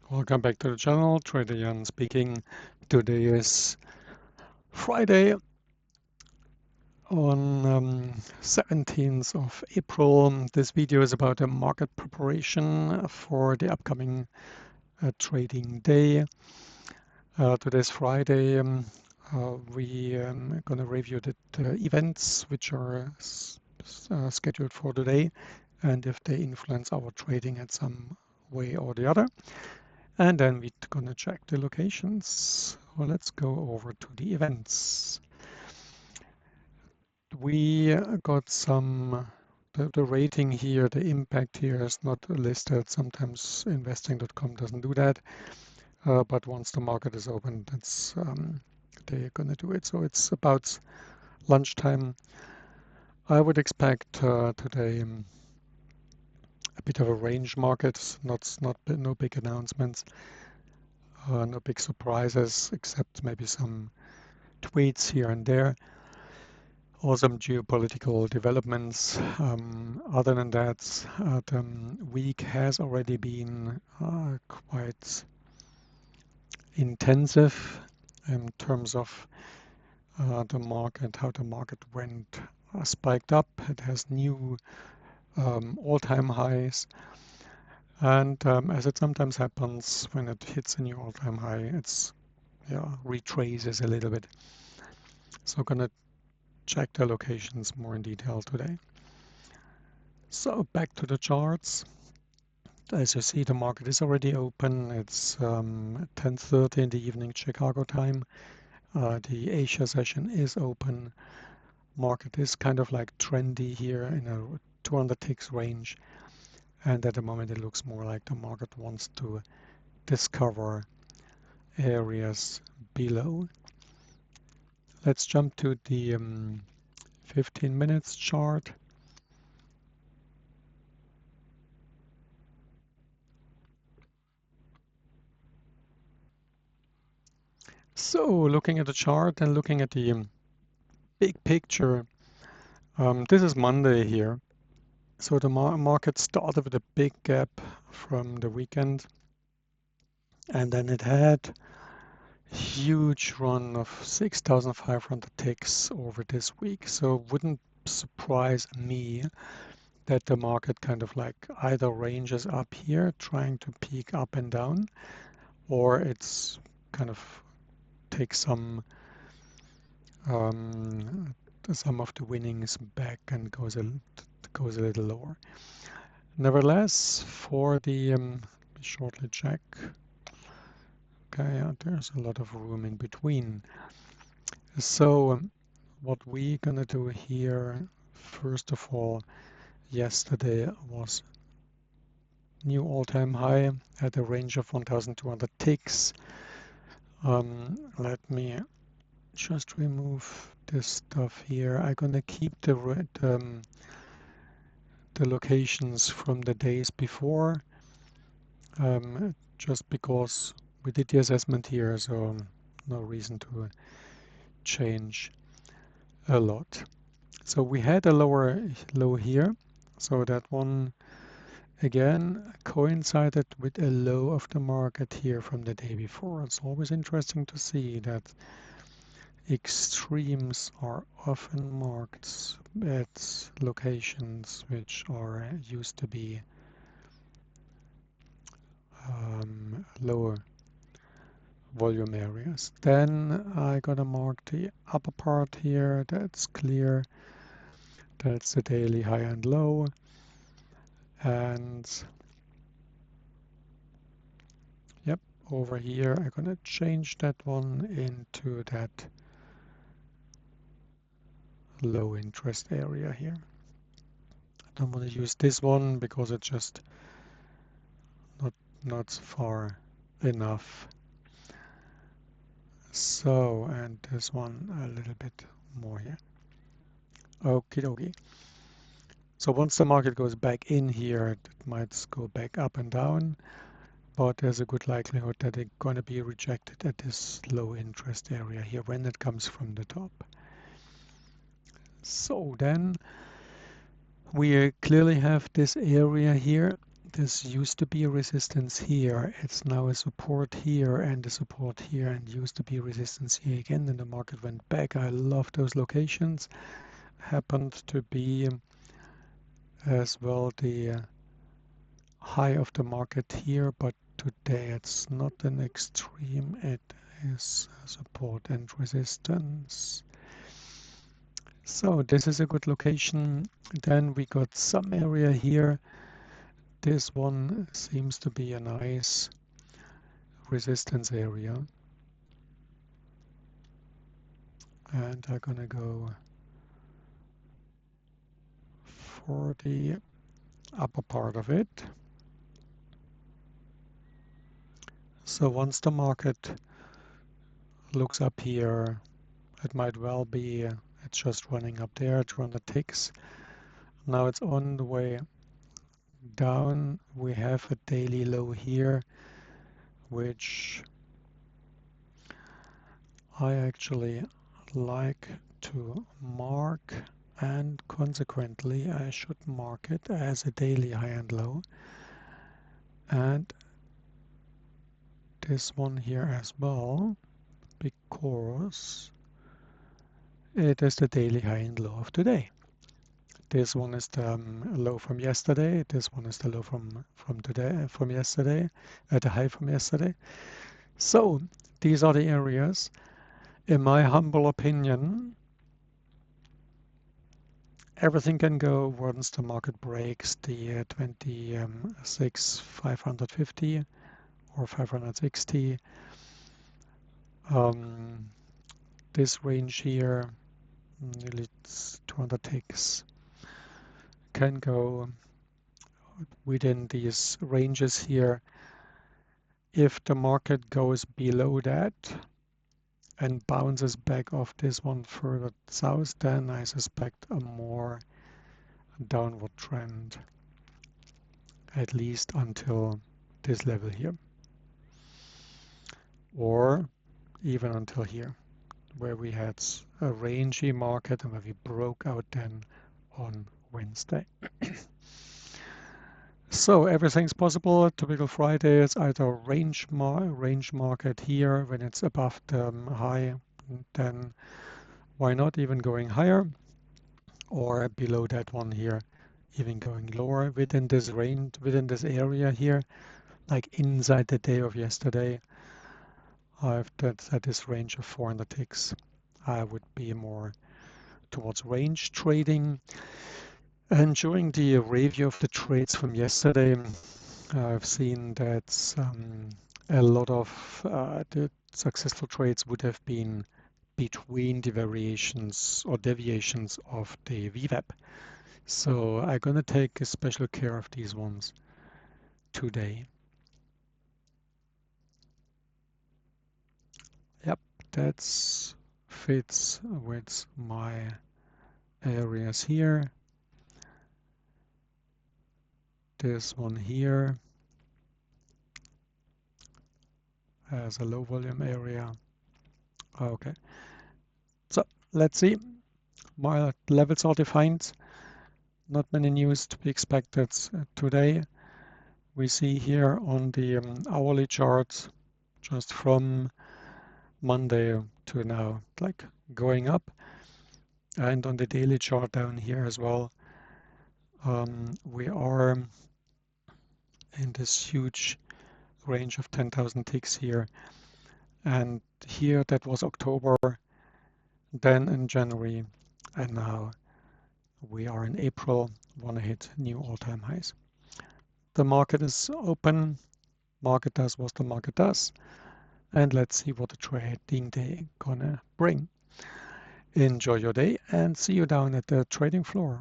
Welcome back to the channel, Trader Jan speaking. Today is Friday on 17th of April. This video is about a market preparation for the upcoming trading day. Today's Friday. We are going to review the events which are scheduled for today and if they influence our trading in some way or the other. And then we're gonna check the locations. Well, let's go over to the events. We got some, the rating here, the impact here is not listed. Sometimes investing.com doesn't do that. But once the market is open, that's they're gonna do it. So it's about lunchtime. I would expect today a bit of a range market, no big announcements. No big surprises, except maybe some tweets here and there, or some geopolitical developments. Other than that, the week has already been quite intensive in terms of the market, how the market went, spiked up. It has new all-time highs. And as it sometimes happens when it hits a new all-time high, it's retraces a little bit. So gonna check the locations more in detail today. So back to the charts. As you see, the market is already open. It's 10:30 in the evening Chicago time. The Asia session is open. Market is kind of like trendy here in a 200 ticks range. And at the moment, it looks more like the market wants to discover areas below. Let's jump to the 15 minutes chart. So looking at the chart and looking at the big picture, this is Monday here. So the market started with a big gap from the weekend, and then it had a huge run of 6,500 ticks over this week. So it wouldn't surprise me that the market kind of like either ranges up here, trying to peak up and down, or it's kind of takes some of the winnings back and goes a little lower. Nevertheless, for the shortly check. Okay, there's a lot of room in between. So what we're gonna do here, first of all, yesterday was new all-time high at a range of 1,200 ticks. Let me just remove this stuff here. I'm gonna keep the locations from the days before, just because we did the assessment here, so no reason to change a lot. So we had a lower low here, so that one again coincided with a low of the market here from the day before. It's always interesting to see that extremes are often marked at locations which are used to be lower volume areas. Then I gotta mark the upper part here. That's clear. That's the daily high and low. And yep, over here I'm gonna change that one into that low interest area here. I don't want to use this one because it's just not far enough. So, and this one a little bit more here. Okie dokie. So once the market goes back in here, it might go back up and down, but there's a good likelihood that it's going to be rejected at this low interest area here when it comes from the top. So then we clearly have this area here this used to be a resistance here. It's now a support here and a support here, and used to be resistance here again. Then the market went back. I love those locations. Happened to be as well the high of the market here, but today it's not an extreme. It is support and resistance. So this is a good location. Then we got some area here. This one seems to be a nice resistance area. And I'm gonna go for the upper part of it. So once the market looks up here, it might well be it's just running up there, it's run the ticks. Now it's on the way down. We have a daily low here, which I actually like to mark, and consequently I should mark it as a daily high and low. And this one here as well, because it is the daily high and low of today. This one is the low from yesterday. This one is the low from today, from yesterday, the high from yesterday. So these are the areas. In my humble opinion, everything can go once the market breaks the 26,550 or 560. This range here, nearly 200 ticks, can go within these ranges here. If the market goes below that and bounces back off this one further south, then I suspect a more downward trend, at least until this level here, or even until here, where we had a rangy market and where we broke out then on Wednesday. So everything's possible. Typical Friday is either range market here when it's above the high, then why not even going higher, or below that one here, even going lower within this range, within this area here, like inside the day of yesterday. I've set this range of 400 ticks. I would be more towards range trading. And during the review of the trades from yesterday, I've seen that a lot of the successful trades would have been between the variations or deviations of the VWAP. So I'm going to take special care of these ones today. Yep, that fits with my areas here. This one here as a low volume area. Okay, so let's see. My levels are defined. Not many news to be expected today. We see here on the hourly charts, just from Monday to now, like going up, and on the daily chart down here as well. We are in this huge range of 10,000 ticks here, and here that was October, then in January, and now we are in April, want to hit new all-time highs. The market is open, market does what the market does, and let's see what the trading day gonna bring. Enjoy your day and see you down at the trading floor.